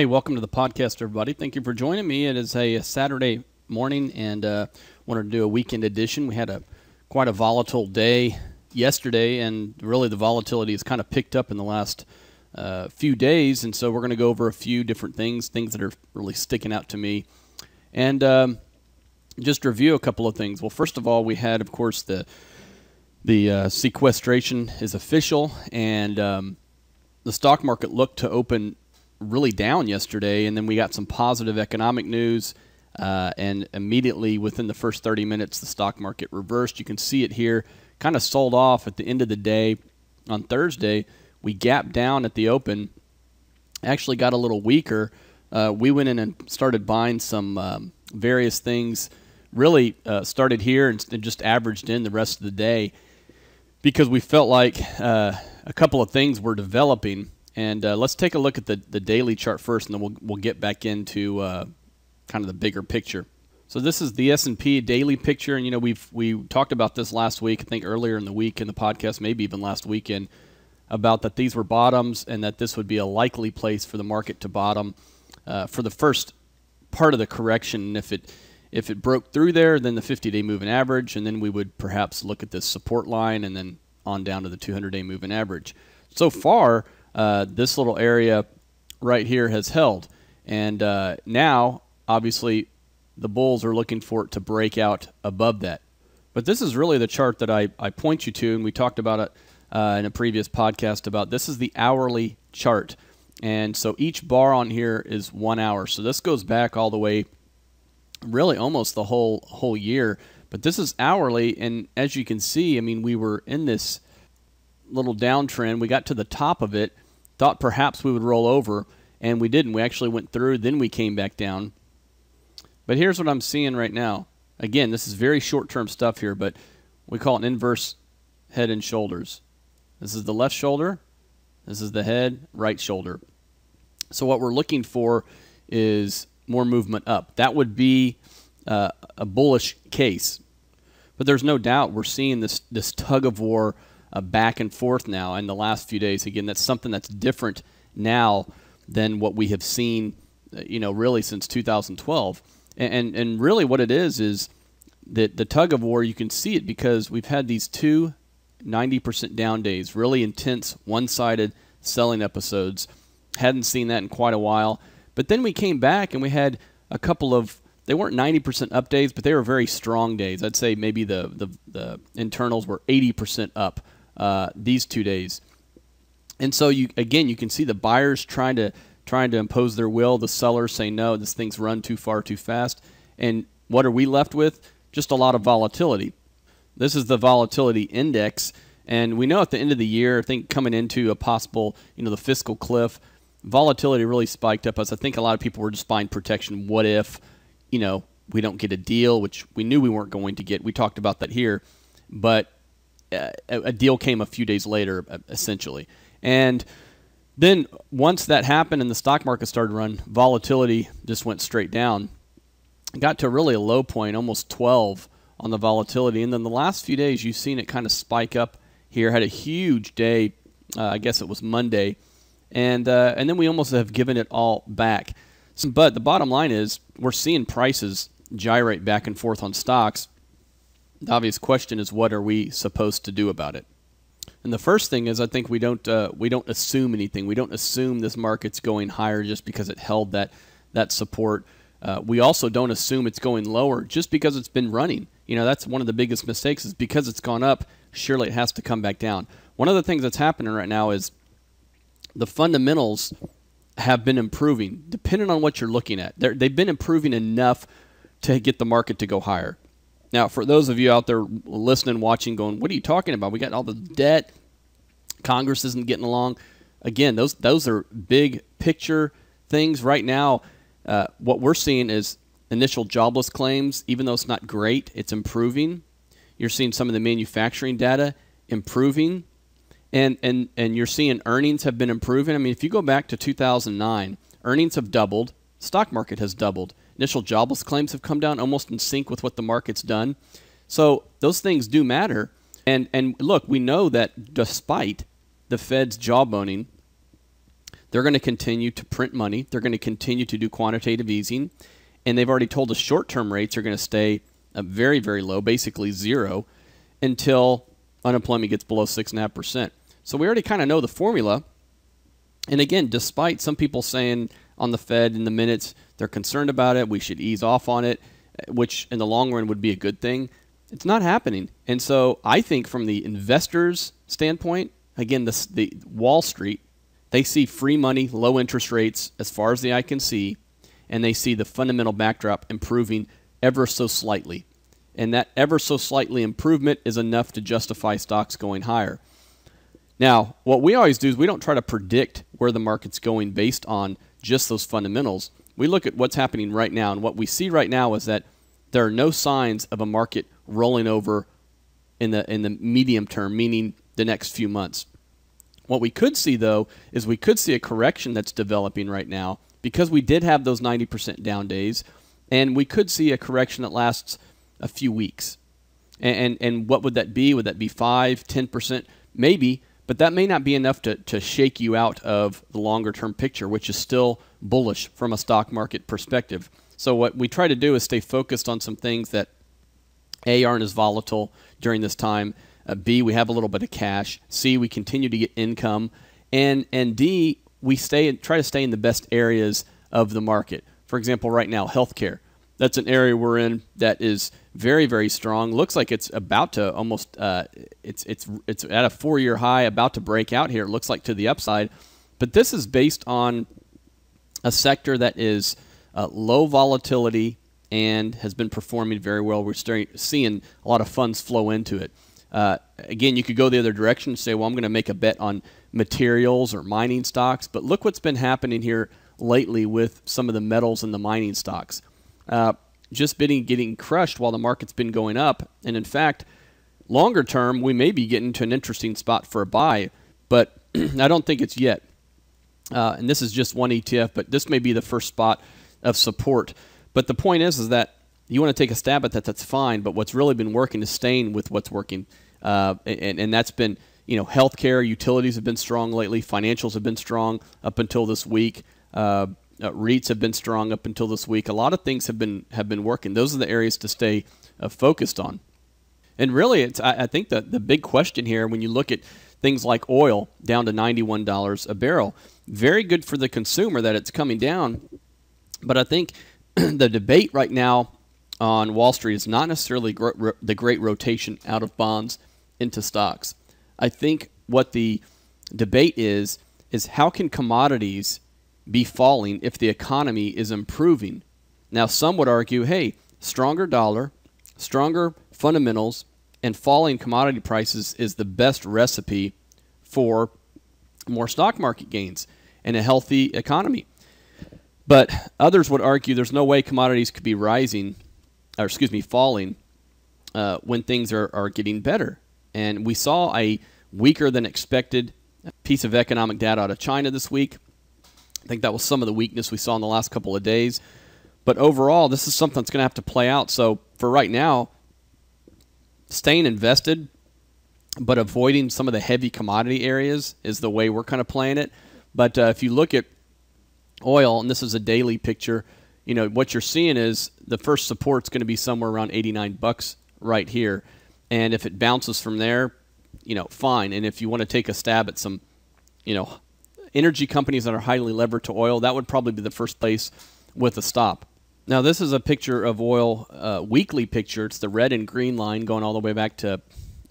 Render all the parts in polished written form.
Hey, welcome to the podcast, everybody. Thank you for joining me. It is a Saturday morning, and wanted to do a weekend edition. We had quite a volatile day yesterday, and really the volatility has kind of picked up in the last few days, and so we're going to go over a few different things that are really sticking out to me, and just review a couple of things. Well, first of all, we had, of course, the sequestration is official, and the stock market looked to open really down yesterday, and then we got some positive economic news, and immediately within the first 30 minutes the stock market reversed. You can see it here, kind of sold off at the end of the day. On Thursday we gapped down at the open, actually got a little weaker. We went in and started buying some various things, really started here and just averaged in the rest of the day because we felt like a couple of things were developing. And let's take a look at the daily chart first, and then we'll get back into kind of the bigger picture. So this is the S&P daily picture, and we talked about this last week, I think earlier in the week in the podcast, maybe even last weekend, about that these were bottoms and that this would be a likely place for the market to bottom for the first part of the correction. And if it broke through there, then the 50-day moving average, and then we would perhaps look at this support line and then on down to the 200-day moving average. So far, this little area right here has held, and now obviously the bulls are looking for it to break out above that. But this is really the chart that I point you to, and we talked about it in a previous podcast about this is the hourly chart, and so each bar on here is 1 hour. So this goes back all the way, really almost the whole year, but this is hourly, and as you can see, I mean, we were in this little downtrend. We got to the top of it, thought perhaps we would roll over, and we didn't. We actually went through, then we came back down. But here's what I'm seeing right now. Again, this is very short-term stuff here, but we call it inverse head and shoulders. This is the left shoulder, this is the head, right shoulder. So what we're looking for is more movement up. That would be a bullish case. But there's no doubt we're seeing this tug of war back and forth now in the last few days. Again, that's something that's different now than what we have seen, really since 2012. And really what it is that the tug of war, you can see it because we've had these two 90% down days, really intense one-sided selling episodes. Hadn't seen that in quite a while. But then we came back and we had a couple of, they weren't 90% up days, but they were very strong days. I'd say maybe the internals were 80% up these 2 days. And so you can see the buyers trying to impose their will, the sellers saying no, this thing's run too far too fast. And what are we left with? Just a lot of volatility. This is the volatility index, and we know at the end of the year, I think coming into a possible, the fiscal cliff, volatility really spiked up. As I think a lot of people were just buying protection. What if, we don't get a deal, which we knew we weren't going to get. We talked about that here, but a deal came a few days later, essentially. And then once that happened and the stock market started to run, volatility just went straight down. It got to really a low point, almost 12 on the volatility. And then the last few days, you've seen it kind of spike up here. Had a huge day, I guess it was Monday. And then we almost have given it all back. But the bottom line is we're seeing prices gyrate back and forth on stocks. The obvious question is, what are we supposed to do about it? And the first thing is, I think we don't assume anything. We don't assume this market's going higher just because it held that support. We also don't assume it's going lower just because it's been running. That's one of the biggest mistakes, is because it's gone up, surely it has to come back down. One of the things that's happening right now is the fundamentals have been improving, depending on what you're looking at. They've been improving enough to get the market to go higher. Now, for those of you out there listening, watching, going, what are you talking about? We got all the debt. Congress isn't getting along. Again, those are big picture things. Right now, what we're seeing is initial jobless claims. Even though it's not great, it's improving. You're seeing some of the manufacturing data improving. And you're seeing earnings have been improving. I mean, if you go back to 2009, earnings have doubled. Stock market has doubled. Initial jobless claims have come down almost in sync with what the market's done. So those things do matter. And look, we know that despite the Fed's jawboning, They're going to continue to print money. They're going to continue to do quantitative easing. And they've already told us short-term rates are going to stay very, very low, basically zero, until unemployment gets below 6.5%. So we already kind of know the formula. And again, despite some people saying on the Fed in the minutes they're concerned about it, we should ease off on it, which in the long run would be a good thing, it's not happening. And so I think from the investors' standpoint, again, the Wall Street, they see free money, low interest rates as far as the eye can see, and they see the fundamental backdrop improving ever so slightly. And that ever so slightly improvement is enough to justify stocks going higher. Now, what we always do is we don't try to predict where the market's going based on just those fundamentals. We look at what's happening right now, and what we see right now is that there are no signs of a market rolling over in the medium term, meaning the next few months. What we could see, though, is we could see a correction that's developing right now because we did have those 90% down days, and we could see a correction that lasts a few weeks. And what would that be? Would that be 5, 10%? Maybe, but that may not be enough to shake you out of the longer-term picture, which is still bullish from a stock market perspective. So what we try to do is stay focused on some things that, A, aren't as volatile during this time, B, we have a little bit of cash, C, we continue to get income, and D, we try to stay in the best areas of the market. For example, right now, healthcare. That's an area we're in that is very, very strong. Looks like it's about to almost it's at a 4-year high, about to break out here. It looks like to the upside, but this is based on a sector that is low volatility and has been performing very well. We're seeing a lot of funds flow into it. Again, you could go the other direction and say, well, I'm going to make a bet on materials or mining stocks, but look what's been happening here lately with some of the metals and the mining stocks. Just getting crushed while the market's been going up. And in fact, longer term, we may be getting to an interesting spot for a buy, but I don't think it's yet. And this is just one ETF, but this may be the first spot of support. But the point is that you want to take a stab at that, that's fine. But what's really been working is staying with what's working. And that's been, healthcare, utilities have been strong lately. Financials have been strong up until this week. REITs have been strong up until this week. A lot of things have been working. Those are the areas to stay focused on. And really, I think the big question here, when you look at things like oil down to $91 a barrel, very good for the consumer that it's coming down. But I think the debate right now on Wall Street is not necessarily the great rotation out of bonds into stocks. I think what the debate is how can commodities be falling if the economy is improving? Now, some would argue, hey, stronger dollar, stronger fundamentals, and falling commodity prices is the best recipe for more stock market gains and a healthy economy. But others would argue there's no way commodities could be falling when things are getting better. And we saw a weaker than expected piece of economic data out of China this week. I think that was some of the weakness we saw in the last couple of days. But overall, this is something that's going to have to play out. So for right now, staying invested but avoiding some of the heavy commodity areas is the way we're kind of playing it. But if you look at oil, and this is a daily picture, what you're seeing is the first support's going to be somewhere around $89 right here. And if it bounces from there, fine. And if you want to take a stab at some, energy companies that are highly levered to oil, that would probably be the first place with a stop. Now, this is a picture of oil, weekly picture. It's the red and green line going all the way back to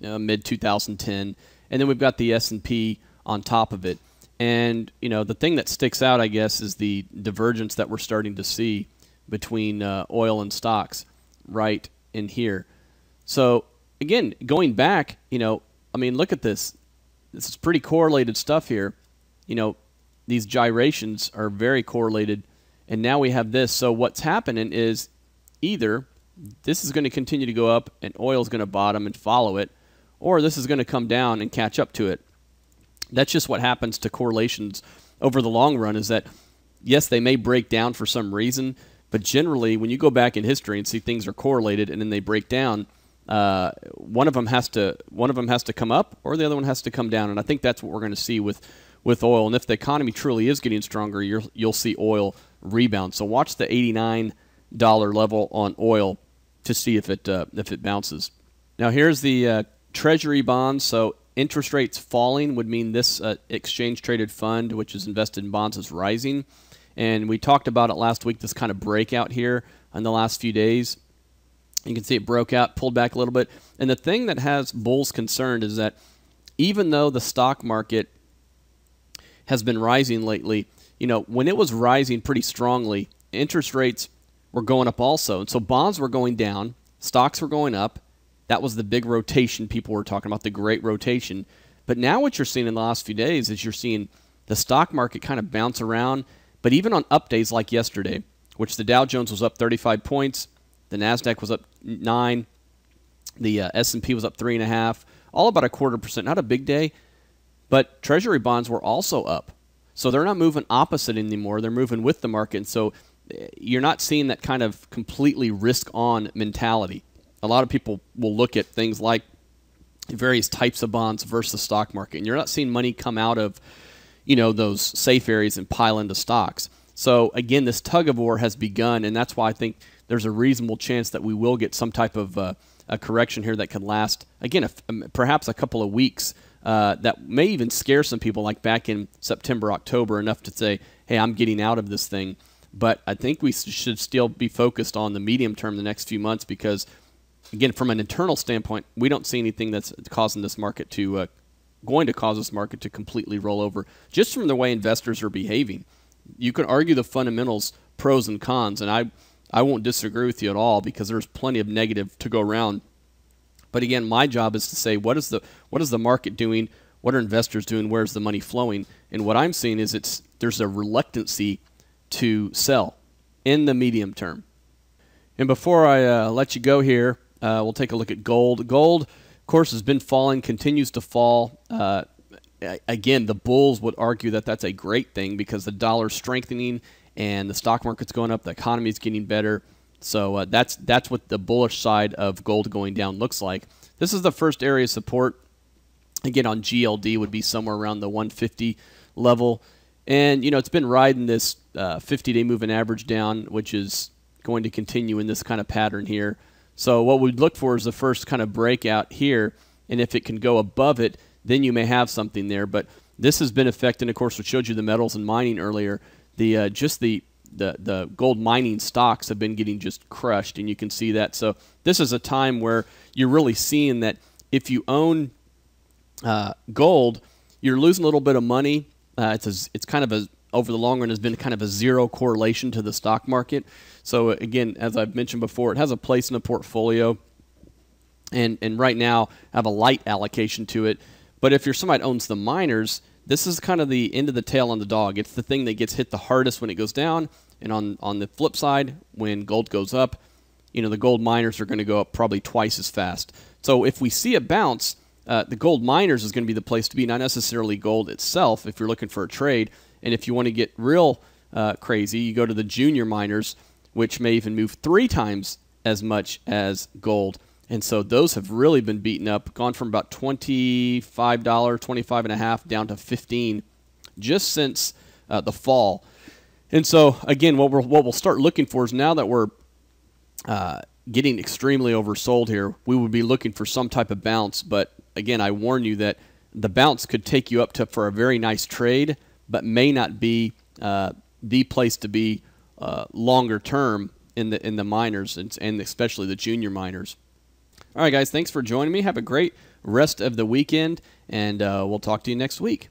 mid-2010. And then we've got the S&P on top of it. And, the thing that sticks out, I guess, is the divergence that we're starting to see between oil and stocks right in here. So, again, going back, look at this. This is pretty correlated stuff here. These gyrations are very correlated. And now we have this. So what's happening is either this is going to continue to go up and oil is going to bottom and follow it, or this is going to come down and catch up to it. That's just what happens to correlations over the long run, is that, yes, they may break down for some reason, but generally when you go back in history and see things are correlated and then they break down, one of them has to come up or the other one has to come down. And I think that's what we're going to see with with oil. And if the economy truly is getting stronger, you'll see oil rebound. So watch the $89 level on oil to see if it bounces. Now here's the Treasury bonds. So interest rates falling would mean this exchange-traded fund, which is invested in bonds, is rising. And we talked about it last week, this kind of breakout here in the last few days. You can see it broke out, pulled back a little bit. And the thing that has bulls concerned is that even though the stock market has been rising lately, when it was rising pretty strongly, interest rates were going up also. And so bonds were going down, stocks were going up. That was the big rotation people were talking about, the great rotation. But now what you're seeing in the last few days is you're seeing the stock market kind of bounce around. But even on up days like yesterday, which the Dow Jones was up 35 points, the NASDAQ was up 9, the S&P was up 3.5, all about 0.25%. Not a big day, but Treasury bonds were also up. So they're not moving opposite anymore. They're moving with the market. And so you're not seeing that kind of completely risk-on mentality. A lot of people will look at things like various types of bonds versus the stock market, and you're not seeing money come out of those safe areas and pile into stocks. So again, this tug of war has begun, and that's why I think there's a reasonable chance that we will get some type of a correction here that could last, again, perhaps a couple of weeks. That may even scare some people, like back in September, October, enough to say, hey, I'm getting out of this thing. But I think we should still be focused on the medium term the next few months because, again, from an internal standpoint, we don't see anything that's causing this market to going to cause this market to completely roll over just from the way investors are behaving. You can argue the fundamentals, pros and cons, and I won't disagree with you at all because there's plenty of negative to go around. But again, my job is to say what is the market doing, what are investors doing, where's the money flowing, and what I'm seeing is there's a reluctancy to sell in the medium term. And before I let you go here, we'll take a look at gold. Gold, of course, has been falling, continues to fall. Again, the bulls would argue that that's a great thing because the dollar's strengthening and the stock market's going up, the economy's getting better. So that's what the bullish side of gold going down looks like. This is the first area of support. Again, on GLD would be somewhere around the 150 level. And, it's been riding this 50-day moving average down, which is going to continue in this kind of pattern here. So what we'd look for is the first kind of breakout here, and if it can go above it, then you may have something there. But this has been affecting, of course, we showed you the metals and mining earlier. The gold mining stocks have been getting just crushed, and you can see that. So this is a time where you're really seeing that if you own gold, you're losing a little bit of money. It's kind of over the long run has been kind of a zero correlation to the stock market. So again, as I've mentioned before, it has a place in the portfolio, and right now I have a light allocation to it. But if you're somebody that owns the miners, this is kind of the end of the tail on the dog. It's the thing that gets hit the hardest when it goes down, and on the flip side, when gold goes up, the gold miners are going to go up probably twice as fast. So if we see a bounce, the gold miners is going to be the place to be, not necessarily gold itself if you're looking for a trade. And if you want to get real crazy, you go to the junior miners, which may even move 3 times as much as gold. And so those have really been beaten up, gone from about $25, $25.50 down to $15 just since the fall. And so again, what we'll start looking for is, now that we're getting extremely oversold here, we would be looking for some type of bounce. But again, I warn you that the bounce could take you up for a very nice trade, but may not be the place to be longer term in the miners and especially the junior miners. All right, guys, thanks for joining me. Have a great rest of the weekend, and we'll talk to you next week.